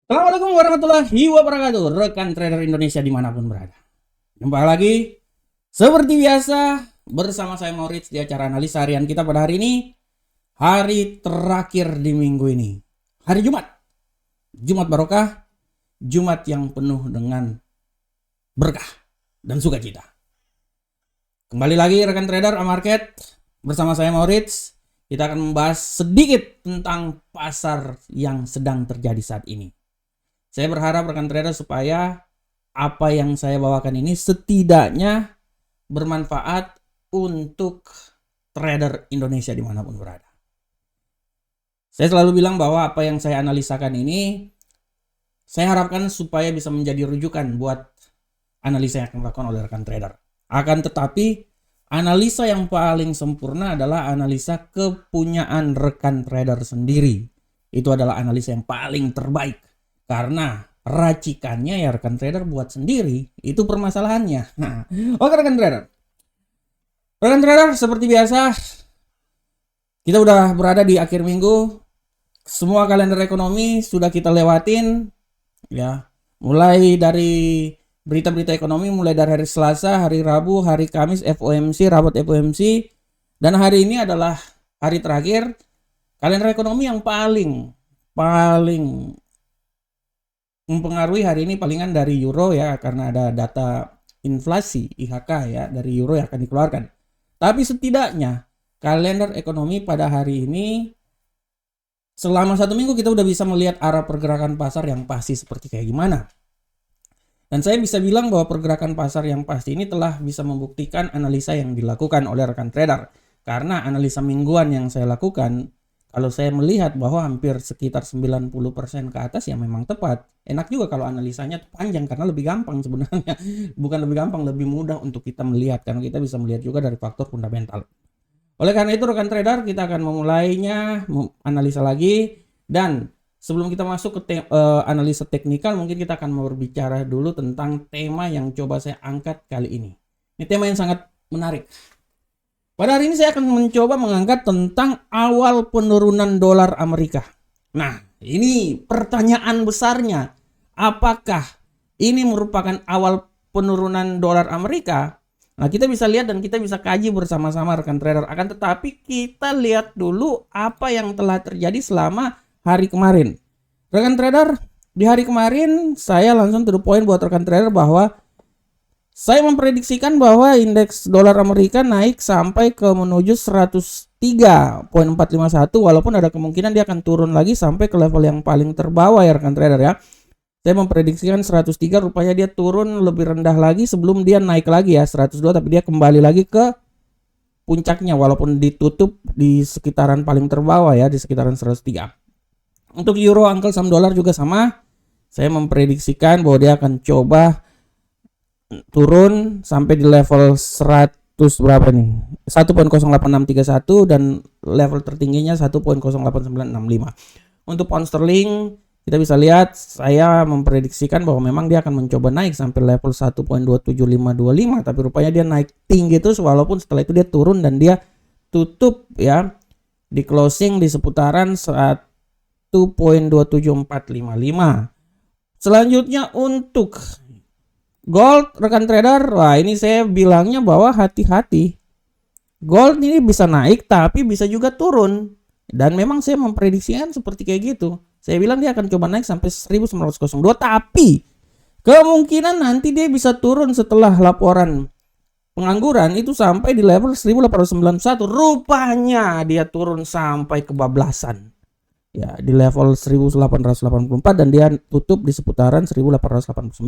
Assalamualaikum warahmatullahi wabarakatuh, rekan trader Indonesia dimanapun berada. Jumpa lagi seperti biasa bersama saya Maurits di acara analisa harian kita pada hari ini, hari terakhir di minggu ini, hari Jumat. Jumat barokah, Jumat yang penuh dengan berkah dan sukacita. Kembali lagi rekan trader Market bersama saya Maurits. Kita akan membahas sedikit tentang pasar yang sedang terjadi saat ini. Saya berharap rekan trader supaya apa yang saya bawakan ini setidaknya bermanfaat untuk trader Indonesia dimanapun berada. Saya selalu bilang bahwa apa yang saya analisakan ini, saya harapkan supaya bisa menjadi rujukan buat analisa yang akan dilakukan oleh rekan trader. Akan tetapi, analisa yang paling sempurna adalah analisa kepunyaan rekan trader sendiri. Itu adalah analisa yang paling terbaik. Karena racikannya ya rekan trader buat sendiri, itu permasalahannya. Oke rekan trader. Rekan trader seperti biasa, kita udah berada di akhir minggu. Semua kalender ekonomi sudah kita lewatin ya. Mulai dari berita-berita ekonomi mulai dari hari Selasa, hari Rabu, hari Kamis FOMC, rapat FOMC, dan hari ini adalah hari terakhir kalender ekonomi yang paling mempengaruhi hari ini palingan dari euro ya, karena ada data inflasi IHK ya dari euro yang akan dikeluarkan. Tapi setidaknya kalender ekonomi pada hari ini selama satu minggu kita udah bisa melihat arah pergerakan pasar yang pasti seperti kayak gimana. Dan saya bisa bilang bahwa pergerakan pasar yang pasti ini telah bisa membuktikan analisa yang dilakukan oleh rekan trader. Karena analisa mingguan yang saya lakukan, kalau saya melihat bahwa hampir sekitar 90% ke atas ya memang tepat. Enak juga kalau analisanya panjang karena lebih gampang sebenarnya. Bukan lebih gampang, lebih mudah untuk kita melihat. Karena kita bisa melihat juga dari faktor fundamental. Oleh karena itu rekan trader kita akan memulainya analisa lagi. Dan sebelum kita masuk ke analisa teknikal, mungkin kita akan berbicara dulu tentang tema yang coba saya angkat kali ini. Ini tema yang sangat menarik. Pada hari ini saya akan mencoba mengangkat tentang awal penurunan dolar Amerika. Nah, ini pertanyaan besarnya. Apakah ini merupakan awal penurunan dolar Amerika? Nah, kita bisa lihat dan kita bisa kaji bersama-sama rekan trader. Akan tetapi kita lihat dulu apa yang telah terjadi selama hari kemarin. Rekan trader, di hari kemarin saya langsung to the point buat rekan trader bahwa saya memprediksikan bahwa indeks dolar Amerika naik sampai ke menuju 103.451 walaupun ada kemungkinan dia akan turun lagi sampai ke level yang paling terbawah ya rekan trader ya. Saya memprediksikan 103, rupanya dia turun lebih rendah lagi sebelum dia naik lagi ya 102, tapi dia kembali lagi ke puncaknya walaupun ditutup di sekitaran paling terbawah ya, di sekitaran 103. Untuk euro, angkel, saham dolar juga sama. Saya memprediksikan bahwa dia akan coba turun sampai di level 100 berapa nih? 1.08631 dan level tertingginya 1.08965. Untuk pound sterling kita bisa lihat saya memprediksikan bahwa memang dia akan mencoba naik sampai level 1.27525, tapi rupanya dia naik tinggi terus walaupun setelah itu dia turun dan dia tutup ya di closing di seputaran 1.27455. Selanjutnya untuk gold rekan trader, wah ini saya bilangnya bahwa hati-hati. Gold ini bisa naik tapi bisa juga turun. Dan memang saya memprediksikan seperti kayak gitu. Saya bilang dia akan coba naik sampai 1902, tapi kemungkinan nanti dia bisa turun setelah laporan pengangguran itu sampai di level 1891. Rupanya dia turun sampai kebablasan. Ya, di level 1884 dan dia tutup di seputaran 1889.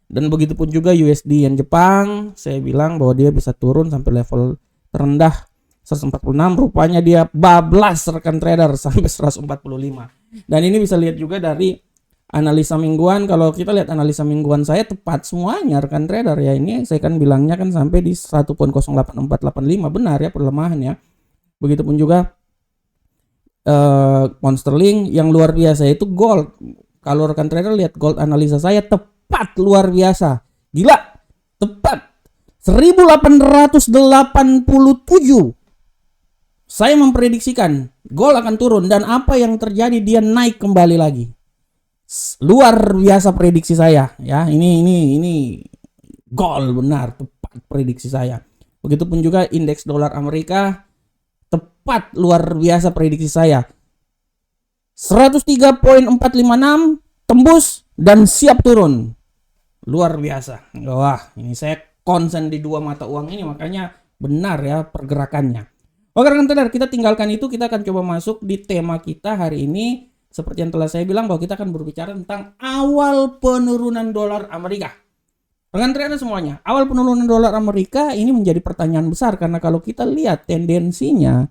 Dan begitu pun juga USD yen Jepang, saya bilang bahwa dia bisa turun sampai level terendah 146, rupanya dia bablas rekan trader sampai 145. Dan ini bisa lihat juga dari analisa mingguan. Kalau kita lihat analisa mingguan saya tepat semuanya rekan trader ya. Ini saya kan bilangnya kan sampai di 1.08485, benar ya pelemahan ya. Begitupun juga pound sterling yang luar biasa itu gold. Kalau rekan trader lihat gold analisa saya tepat luar biasa. Gila, tepat 1887. Saya memprediksikan gold akan turun dan apa yang terjadi, dia naik kembali lagi. Luar biasa prediksi saya ya. Ini gol, benar, tepat prediksi saya. Begitupun juga indeks dolar Amerika, tepat, luar biasa prediksi saya. 103.456 tembus dan siap turun. Luar biasa. Wah, ini saya konsen di dua mata uang ini, makanya benar ya pergerakannya. Oke rekan trader, kita tinggalkan itu, kita akan coba masuk di tema kita hari ini. Seperti yang telah saya bilang bahwa kita akan berbicara tentang awal penurunan dolar Amerika. Rekan trader semuanya, awal penurunan dolar Amerika ini menjadi pertanyaan besar, karena kalau kita lihat tendensinya,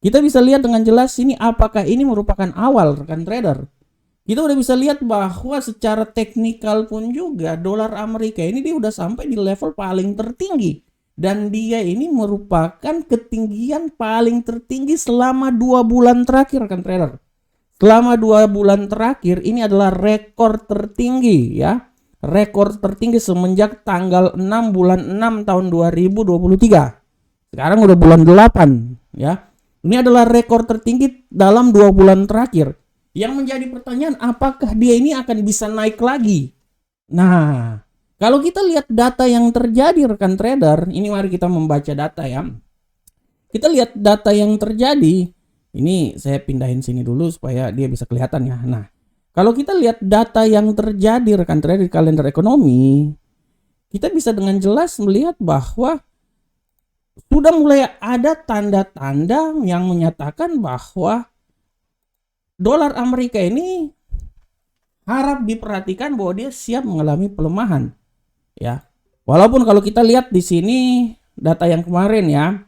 kita bisa lihat dengan jelas ini apakah ini merupakan awal, rekan trader. Kita udah bisa lihat bahwa secara teknikal pun juga dolar Amerika ini dia udah sampai di level paling tertinggi. Dan dia ini merupakan ketinggian paling tertinggi selama 2 bulan terakhir, rekan trader. Selama 2 bulan terakhir ini adalah rekor tertinggi ya. Rekor tertinggi semenjak tanggal 6 bulan 6 tahun 2023. Sekarang udah bulan 8 ya. Ini adalah rekor tertinggi dalam 2 bulan terakhir. Yang menjadi pertanyaan, apakah dia ini akan bisa naik lagi? Nah, kalau kita lihat data yang terjadi rekan trader, ini mari kita membaca data ya. Kita lihat data yang terjadi. Ini saya pindahin sini dulu supaya dia bisa kelihatan ya. Nah, kalau kita lihat data yang terjadi rekan trader di kalender ekonomi, kita bisa dengan jelas melihat bahwa sudah mulai ada tanda-tanda yang menyatakan bahwa dolar Amerika ini harap diperhatikan bahwa dia siap mengalami pelemahan. Ya, walaupun kalau kita lihat di sini data yang kemarin ya,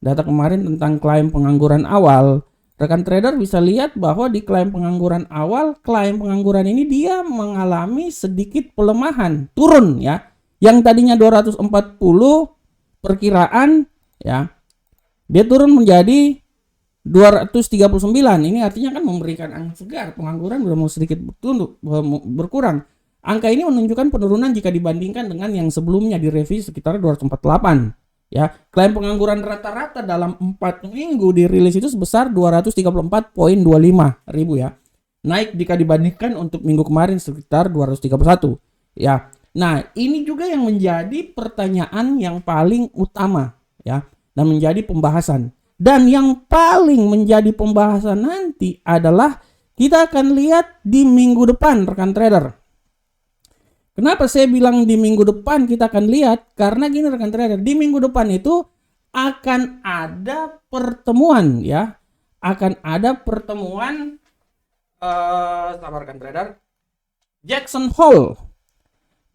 data kemarin tentang klaim pengangguran awal, rekan trader bisa lihat bahwa di klaim pengangguran awal, klaim pengangguran ini dia mengalami sedikit pelemahan, turun ya. Yang tadinya 240 perkiraan ya, dia turun menjadi 239. Ini artinya kan memberikan angin segar, pengangguran sudah mau sedikit berkurang. Angka ini menunjukkan penurunan jika dibandingkan dengan yang sebelumnya direvisi sekitar 248. Ya, klaim pengangguran rata-rata dalam 4 minggu dirilis itu sebesar 234.25 ribu ya. Naik jika dibandingkan untuk minggu kemarin sekitar 231. Ya. Nah, ini juga yang menjadi pertanyaan yang paling utama ya, dan menjadi pembahasan. Dan yang paling menjadi pembahasan nanti adalah kita akan lihat di minggu depan rekan trader. Kenapa saya bilang di minggu depan kita akan lihat? Karena gini rekan trader, di minggu depan itu akan ada pertemuan ya. Akan ada pertemuan sabar rekan trader, Jackson Hole.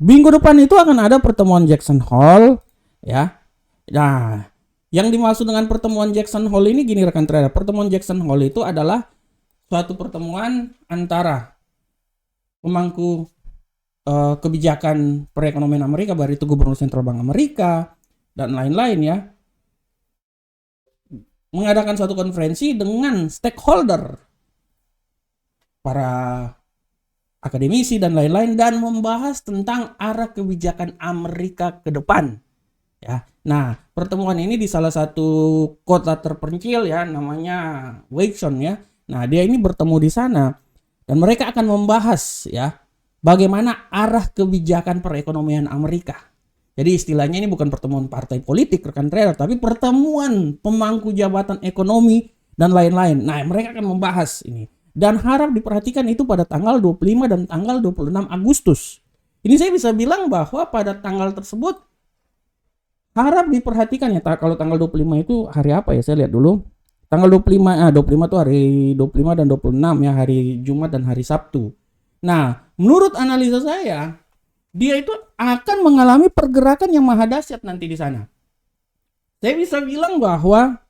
Minggu depan itu akan ada pertemuan Jackson Hole ya. Nah, yang dimaksud dengan pertemuan Jackson Hole ini gini rekan trader. Pertemuan Jackson Hole itu adalah suatu pertemuan antara pemangku kebijakan perekonomian Amerika, baik itu Gubernur Sentral Bank Amerika dan lain-lain ya, mengadakan suatu konferensi dengan stakeholder, para akademisi dan lain-lain, dan membahas tentang arah kebijakan Amerika ke depan ya. Nah, pertemuan ini di salah satu kota terpencil ya, namanya Washington ya. Nah, dia ini bertemu di sana dan mereka akan membahas ya bagaimana arah kebijakan perekonomian Amerika. Jadi istilahnya ini bukan pertemuan partai politik rekan trader, tapi pertemuan pemangku jabatan ekonomi dan lain-lain. Nah, mereka akan membahas ini. Dan harap diperhatikan itu pada tanggal 25 dan tanggal 26 Agustus. Ini saya bisa bilang bahwa pada tanggal tersebut harap diperhatikan ya. Kalau tanggal 25 itu hari apa ya? Saya lihat dulu. Tanggal 25 itu hari 25 dan 26 ya, hari Jumat dan hari Sabtu. Nah, menurut analisa saya, dia itu akan mengalami pergerakan yang maha dahsyat nanti di sana. Saya bisa bilang bahwa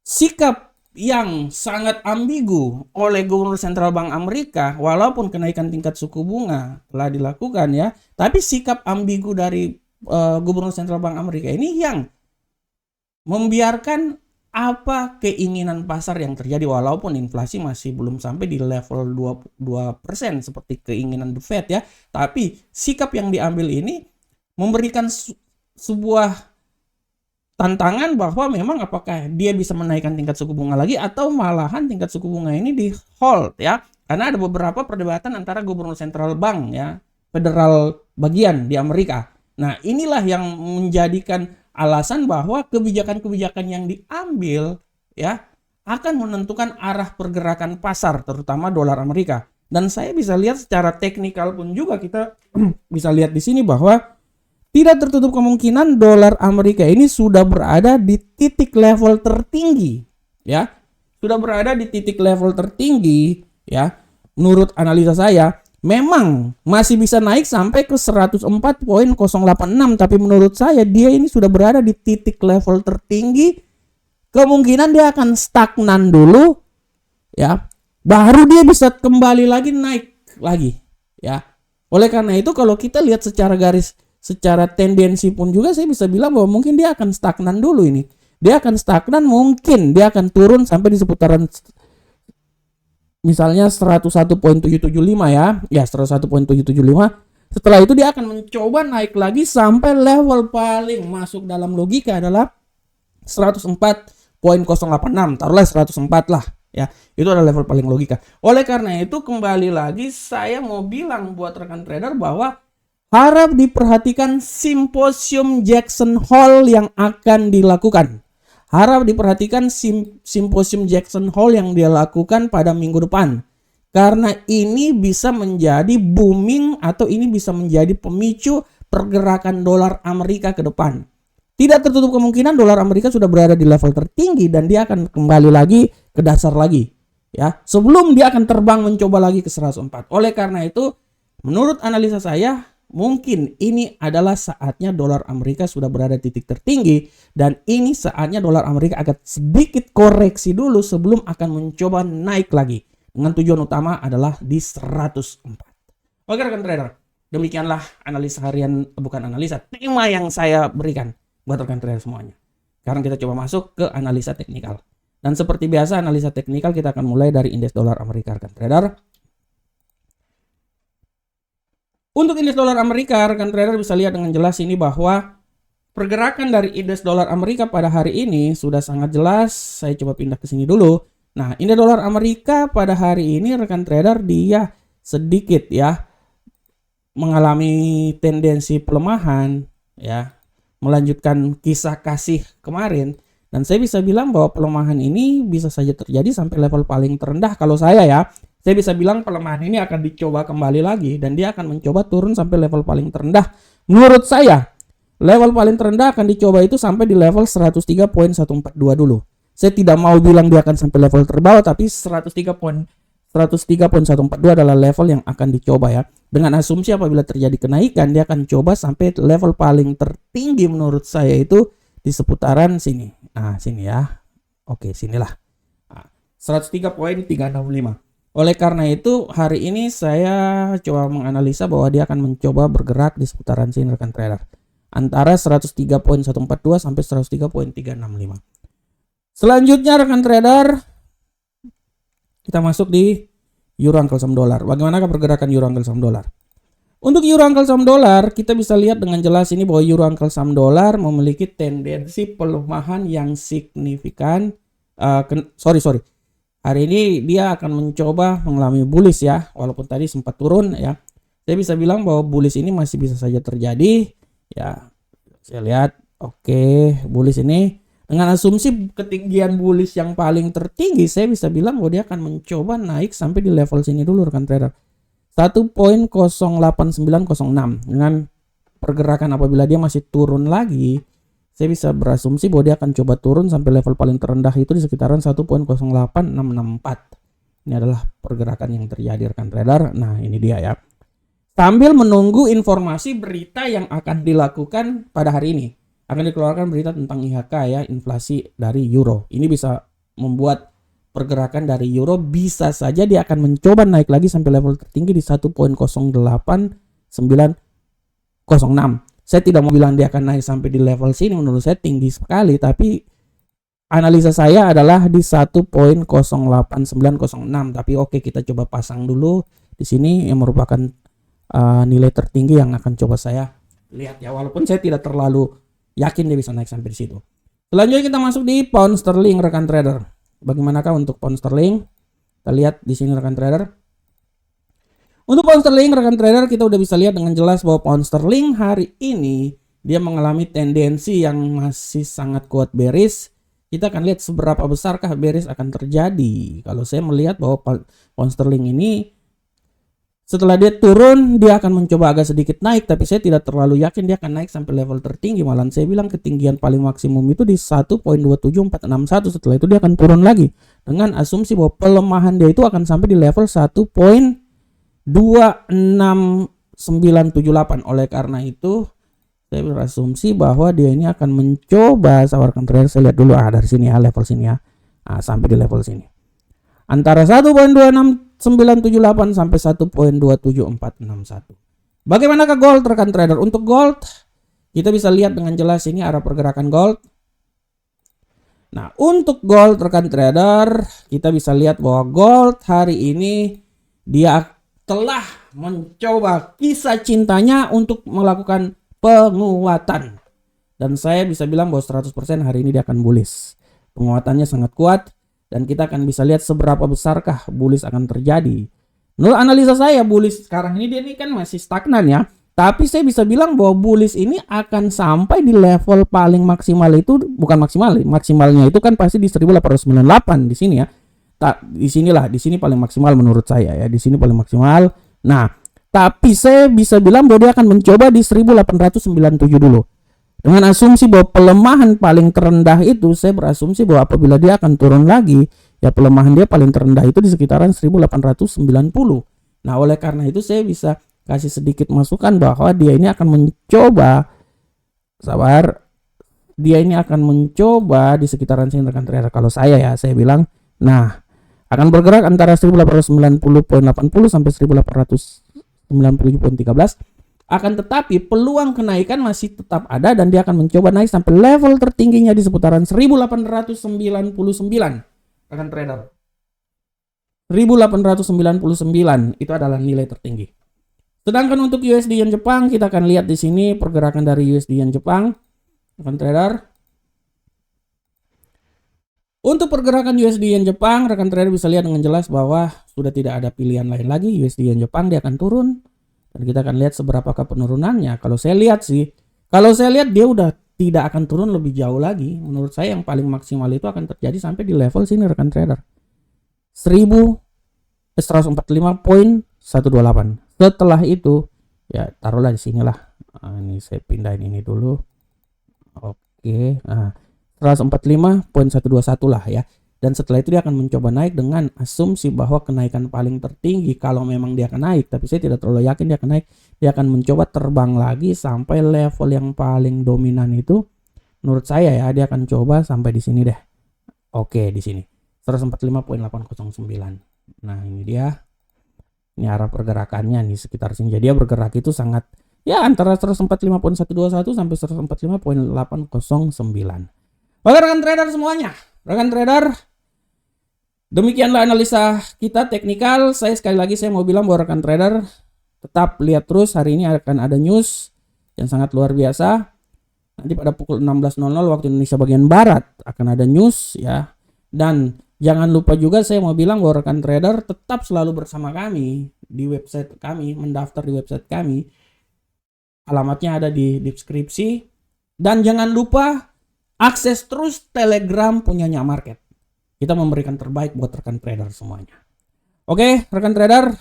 sikap yang sangat ambigu oleh Gubernur Sentral Bank Amerika, walaupun kenaikan tingkat suku bunga telah dilakukan ya, tapi sikap ambigu dari Gubernur Sentral Bank Amerika ini yang membiarkan apa keinginan pasar yang terjadi, walaupun inflasi masih belum sampai di level 2% seperti keinginan The Fed ya, tapi sikap yang diambil ini memberikan sebuah tantangan bahwa memang apakah dia bisa menaikkan tingkat suku bunga lagi atau malahan tingkat suku bunga ini di hold ya, Karena ada beberapa perdebatan antara gubernur sentral bank ya, federal bagian di Amerika. Nah, inilah yang menjadikan alasan bahwa kebijakan-kebijakan yang diambil ya akan menentukan arah pergerakan pasar, terutama dolar Amerika. Dan saya bisa lihat secara teknikal pun juga kita bisa lihat di sini bahwa tidak tertutup kemungkinan dolar Amerika ini sudah berada di titik level tertinggi, ya. Sudah berada di titik level tertinggi, ya. Menurut analisa saya, memang masih bisa naik sampai ke 104.086, tapi menurut saya dia ini sudah berada di titik level tertinggi. Kemungkinan dia akan stagnan dulu, ya. Baru dia bisa kembali lagi naik lagi, ya. Oleh karena itu kalau kita lihat secara tendensi pun juga saya bisa bilang bahwa mungkin dia akan stagnan dulu ini. Dia akan stagnan, mungkin dia akan turun sampai di seputaran misalnya 101.775 ya. Ya, 101.775. Setelah itu dia akan mencoba naik lagi sampai level paling masuk dalam logika adalah 104.086. Taruhlah 104 lah. Ya, itu adalah level paling logika. Oleh karena itu kembali lagi saya mau bilang buat rekan trader bahwa harap diperhatikan simposium Jackson Hole yang akan dilakukan. Harap diperhatikan simposium Jackson Hole yang dia lakukan pada minggu depan. Karena ini bisa menjadi booming atau ini bisa menjadi pemicu pergerakan dolar Amerika ke depan. Tidak tertutup kemungkinan dolar Amerika sudah berada di level tertinggi dan dia akan kembali lagi ke dasar lagi. Ya, sebelum dia akan terbang mencoba lagi ke 104. Oleh karena itu, menurut analisa saya, mungkin ini adalah saatnya dolar Amerika sudah berada di titik tertinggi dan ini saatnya dolar Amerika akan sedikit koreksi dulu sebelum akan mencoba naik lagi dengan tujuan utama adalah di 104. Oke rekan trader, demikianlah analisa harian, bukan analisa, tema yang saya berikan buat rekan trader semuanya. Sekarang kita coba masuk ke analisa teknikal. Dan seperti biasa analisa teknikal kita akan mulai dari indeks dolar Amerika rekan trader. Untuk indeks dolar Amerika, rekan trader bisa lihat dengan jelas ini bahwa pergerakan dari indeks dolar Amerika pada hari ini sudah sangat jelas. Saya coba pindah ke sini dulu. Nah, indeks dolar Amerika pada hari ini rekan trader dia sedikit ya mengalami tendensi pelemahan ya, melanjutkan kisah kasih kemarin. Dan saya bisa bilang bahwa pelemahan ini bisa saja terjadi sampai level paling terendah kalau saya ya. Saya bisa bilang pelemahan ini akan dicoba kembali lagi dan dia akan mencoba turun sampai level paling terendah. Menurut saya, level paling terendah akan dicoba itu sampai di level 103.142 dulu. Saya tidak mau bilang dia akan sampai level terbawah, tapi 103.142 adalah level yang akan dicoba ya. Dengan asumsi apabila terjadi kenaikan, dia akan coba sampai level paling tertinggi menurut saya itu di seputaran sini. Nah, sini ya. Oke, sinilah. 103.365. Oleh karena itu hari ini saya coba menganalisa bahwa dia akan mencoba bergerak di seputaran sini rekan trader. Antara 103.142 sampai 103.365. Selanjutnya rekan trader, kita masuk di Euro Uncle Sam Dollar. Bagaimanakah pergerakan Euro Uncle Sam Dollar? Untuk Euro Uncle Sam Dollar, kita bisa lihat dengan jelas ini bahwa Euro Uncle Sam Dollar memiliki tendensi pelemahan yang signifikan. Hari ini dia akan mencoba mengalami bullish ya, walaupun tadi sempat turun ya. Saya bisa bilang bahwa bullish ini masih bisa saja terjadi ya. Saya lihat oke, bullish ini dengan asumsi ketinggian bullish yang paling tertinggi, saya bisa bilang bahwa dia akan mencoba naik sampai di level sini dulu rekan trader. 1.08906 dengan pergerakan apabila dia masih turun lagi, saya bisa berasumsi bahwa dia akan coba turun sampai level paling terendah itu di sekitaran 1.08664. Ini adalah pergerakan yang terjadi rekan trader. Nah, ini dia ya. Sambil menunggu informasi berita yang akan dilakukan pada hari ini. Akan dikeluarkan berita tentang IHK ya, inflasi dari euro. Ini bisa membuat pergerakan dari euro bisa saja dia akan mencoba naik lagi sampai level tertinggi di 1.08906. Saya tidak mau bilang dia akan naik sampai di level sini, menurut saya tinggi sekali, tapi analisa saya adalah di 1.08906. Tapi oke, kita coba pasang dulu di sini yang merupakan nilai tertinggi yang akan coba saya lihat ya, walaupun saya tidak terlalu yakin dia bisa naik sampai di situ. Selanjutnya kita masuk di pound sterling rekan trader. Bagaimanakah untuk pound sterling? Kita lihat di sini rekan trader. Untuk pound sterling rekan trader, kita udah bisa lihat dengan jelas bahwa pound sterling hari ini dia mengalami tendensi yang masih sangat kuat bearish. Kita akan lihat seberapa besarkah bearish akan terjadi. Kalau saya melihat bahwa pound sterling ini setelah dia turun, dia akan mencoba agak sedikit naik, tapi saya tidak terlalu yakin dia akan naik sampai level tertinggi. Malah saya bilang ketinggian paling maksimum itu di 1.27461. Setelah itu dia akan turun lagi dengan asumsi bahwa pelemahan dia itu akan sampai di level 1.26978. Oleh karena itu saya berasumsi bahwa dia ini akan mencoba, sawarkan trader, saya lihat dulu dari sini ya, level sini ya. Sampai di level sini. Antara 1.26978 sampai 1.27461. Bagaimanakah gold rekan trader? Untuk gold kita bisa lihat dengan jelas ini arah pergerakan gold. Nah, untuk gold rekan trader, kita bisa lihat bahwa gold hari ini dia telah mencoba kisah cintanya untuk melakukan penguatan. Dan saya bisa bilang bahwa 100% hari ini dia akan bullish. Penguatannya sangat kuat dan kita akan bisa lihat seberapa besarkah bullish akan terjadi. Menurut analisa saya, bullish sekarang ini dia ini kan masih stagnan ya. Tapi saya bisa bilang bahwa bullish ini akan sampai di level paling maksimal itu, bukan maksimal, maksimalnya itu kan pasti di 1898 di sini ya. Di sini paling maksimal menurut saya ya, di sini paling maksimal. Nah, tapi saya bisa bilang bahwa dia akan mencoba di 1897 dulu. Dengan asumsi bahwa pelemahan paling terendah itu, saya berasumsi bahwa apabila dia akan turun lagi, ya pelemahan dia paling terendah itu di sekitaran 1890. Nah, oleh karena itu saya bisa kasih sedikit masukan bahwa dia ini akan mencoba, dia ini akan mencoba di sekitaran sini rekan trader. Kalau saya bilang, nah, akan bergerak antara 1890.80 sampai 1897.13. Akan tetapi peluang kenaikan masih tetap ada dan dia akan mencoba naik sampai level tertingginya di seputaran 1899 rekan trader. 1899 itu adalah nilai tertinggi. Sedangkan untuk USD Yen Jepang, kita akan lihat di sini pergerakan dari USD Yen Jepang rekan trader. Untuk pergerakan USD Yen Jepang, rekan trader bisa lihat dengan jelas bahwa sudah tidak ada pilihan lain lagi. USD Yen Jepang dia akan turun dan kita akan lihat seberapakah penurunannya. Kalau saya lihat dia udah tidak akan turun lebih jauh lagi. Menurut saya yang paling maksimal itu akan terjadi sampai di level sini rekan trader. 145.128. Setelah itu ya taruhlah di sinilah. Ini saya pindahin ini dulu. Oke. 145.121 lah ya. Dan setelah itu dia akan mencoba naik dengan asumsi bahwa kenaikan paling tertinggi kalau memang dia akan naik, tapi saya tidak terlalu yakin dia akan naik. Dia akan mencoba terbang lagi sampai level yang paling dominan itu menurut saya ya, dia akan coba sampai di sini deh. Oke, di sini. 145.809. Nah, ini dia. Ini arah pergerakannya nih sekitar sini. Jadi dia bergerak itu sangat ya antara 145.121 sampai 145.809. Oke rekan trader semuanya, rekan trader, demikianlah analisa kita teknikal. Sekali lagi saya mau bilang bahwa rekan trader tetap lihat terus, hari ini akan ada news yang sangat luar biasa. Nanti pada pukul 16.00 waktu Indonesia bagian Barat akan ada news ya. Dan jangan lupa juga saya mau bilang bahwa rekan trader tetap selalu bersama kami di website kami, mendaftar di website kami. Alamatnya ada di deskripsi. Dan jangan lupa akses terus Telegram punyanya Market. Kita memberikan terbaik buat rekan trader semuanya. Oke, rekan trader,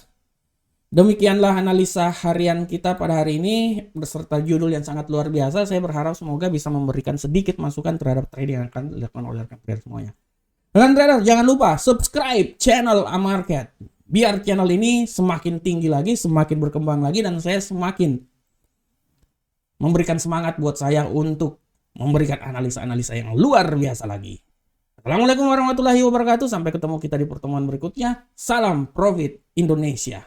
demikianlah analisa harian kita pada hari ini beserta judul yang sangat luar biasa. Saya berharap semoga bisa memberikan sedikit masukan terhadap trading yang akan dilakukan oleh rekan trader semuanya. Rekan trader, jangan lupa subscribe channel Market. Biar channel ini semakin tinggi lagi, semakin berkembang lagi, dan saya semakin memberikan semangat buat saya untuk memberikan analisa-analisa yang luar biasa lagi. Assalamualaikum warahmatullahi wabarakatuh. Sampai ketemu kita di pertemuan berikutnya. Salam Profit Indonesia.